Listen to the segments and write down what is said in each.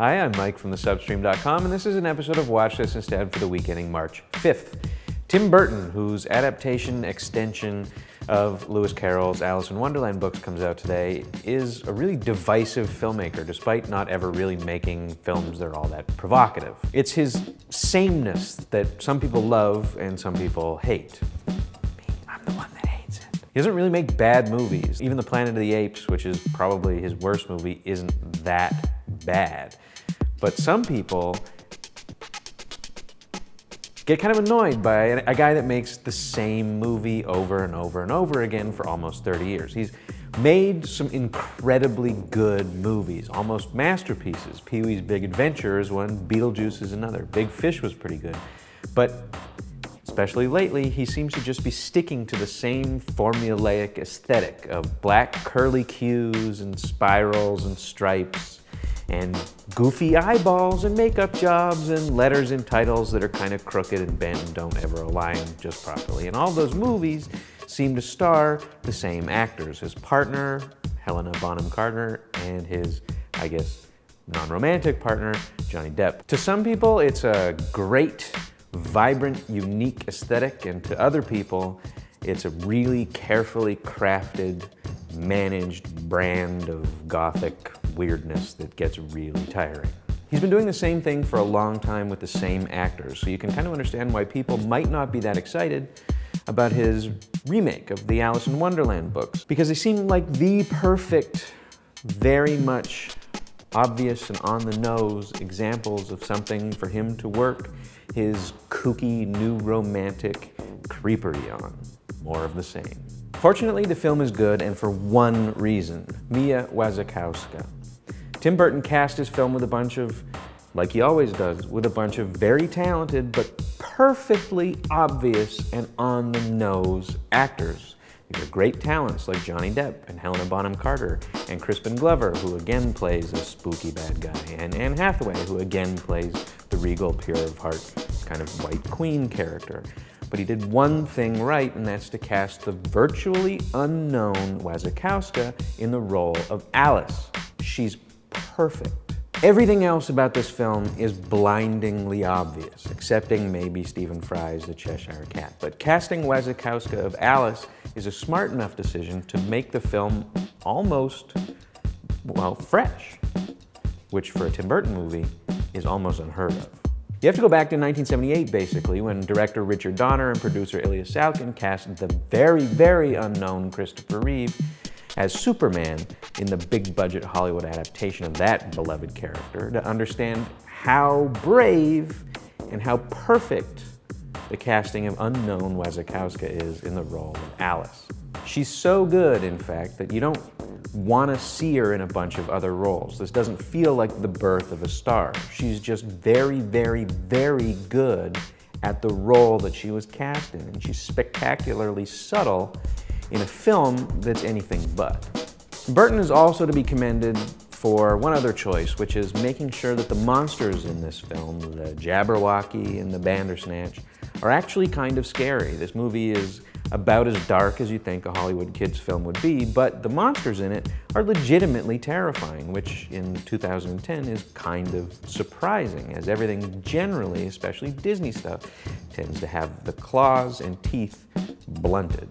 Hi, I'm Mike from thesubstream.com, and this is an episode of Watch This Instead for the week ending March 5th. Tim Burton, whose adaptation extension of Lewis Carroll's Alice in Wonderland books comes out today, is a really divisive filmmaker, despite not ever really making films that are all that provocative. It's his sameness that some people love and some people hate. I'm the one that hates it. He doesn't really make bad movies. Even The Planet of the Apes, which is probably his worst movie, isn't that bad. But some people get kind of annoyed by a guy that makes the same movie over and over and over again for almost 30 years. He's made some incredibly good movies, almost masterpieces. Pee-wee's Big Adventure is one, Beetlejuice is another. Big Fish was pretty good. But especially lately, he seems to just be sticking to the same formulaic aesthetic of black curly cues and spirals and stripes and goofy eyeballs and makeup jobs and letters in titles that are kind of crooked and bent and don't ever align just properly. And all those movies seem to star the same actors. His partner, Helena Bonham Carter, and his, I guess, non-romantic partner, Johnny Depp. To some people, it's a great, vibrant, unique aesthetic, and to other people, it's a really carefully crafted, managed brand of gothic weirdness that gets really tiring. He's been doing the same thing for a long time with the same actors, so you can kind of understand why people might not be that excited about his remake of the Alice in Wonderland books, because they seem like the perfect, very much obvious and on-the-nose examples of something for him to work his kooky, new romantic creepery on. More of the same. Fortunately, the film is good, and for one reason: Mia Wasikowska. Tim Burton cast his film with a bunch of, like he always does, with a bunch of very talented but perfectly obvious and on-the-nose actors. These are great talents like Johnny Depp and Helena Bonham Carter and Crispin Glover, who again plays a spooky bad guy, and Anne Hathaway, who again plays the regal, pure of heart, kind of white queen character. But he did one thing right, and that's to cast the virtually unknown Wasikowska in the role of Alice. She's perfect. Everything else about this film is blindingly obvious, excepting maybe Stephen Fry's The Cheshire Cat. But casting Wasikowska of Alice is a smart enough decision to make the film almost, well, fresh, which for a Tim Burton movie is almost unheard of. You have to go back to 1978, basically, when director Richard Donner and producer Ilya Salkind cast the very, very unknown Christopher Reeve as Superman in the big-budget Hollywood adaptation of that beloved character, to understand how brave and how perfect the casting of unknown Wasikowska is in the role of Alice. She's so good, in fact, that you don't want to see her in a bunch of other roles. This doesn't feel like the birth of a star. She's just very, very, very good at the role that she was cast in, and she's spectacularly subtle in a film that's anything but. Burton is also to be commended for one other choice, which is making sure that the monsters in this film, the Jabberwocky and the Bandersnatch, are actually kind of scary. This movie is about as dark as you think a Hollywood kids film would be, but the monsters in it are legitimately terrifying, which in 2010 is kind of surprising, as everything generally, especially Disney stuff, tends to have the claws and teeth blunted.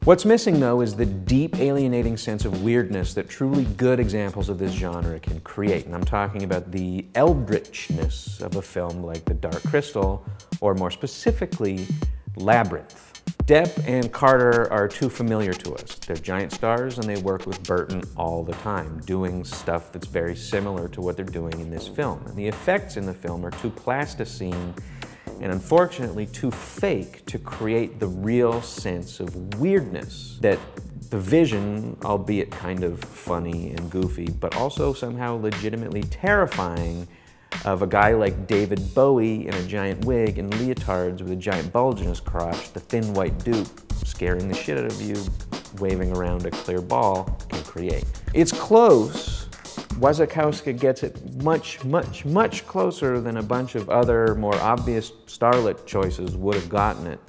What's missing, though, is the deep, alienating sense of weirdness that truly good examples of this genre can create. And I'm talking about the eldritchness of a film like The Dark Crystal, or more specifically, Labyrinth. Depp and Carter are too familiar to us. They're giant stars, and they work with Burton all the time, doing stuff that's very similar to what they're doing in this film. And the effects in the film are too plasticine and unfortunately too fake to create the real sense of weirdness that the vision, albeit kind of funny and goofy, but also somehow legitimately terrifying, of a guy like David Bowie in a giant wig and leotards with a giant bulge in his crotch, the thin white dupe scaring the shit out of you, waving around a clear ball, can create. It's close. Wasikowska gets it much, much, much closer than a bunch of other more obvious starlet choices would have gotten it.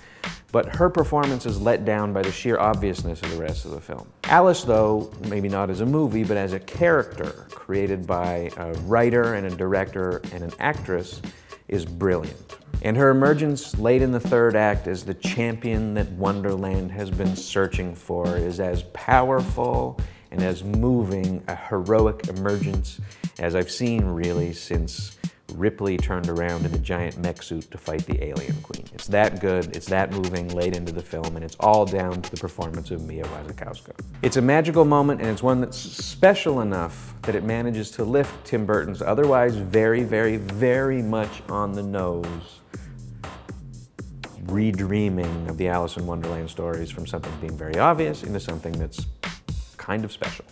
but her performance is let down by the sheer obviousness of the rest of the film. Alice, though, maybe not as a movie, but as a character created by a writer and a director and an actress, is brilliant. And her emergence late in the third act as the champion that Wonderland has been searching for is as powerful and as moving a heroic emergence as I've seen really since Ripley turned around in a giant mech suit to fight the alien queen. It's that good, it's that moving late into the film, and it's all down to the performance of Mia Wasikowska. It's a magical moment, and it's one that's special enough that it manages to lift Tim Burton's otherwise very, very, very much on the nose redreaming of the Alice in Wonderland stories from something being very obvious into something that's kind of special.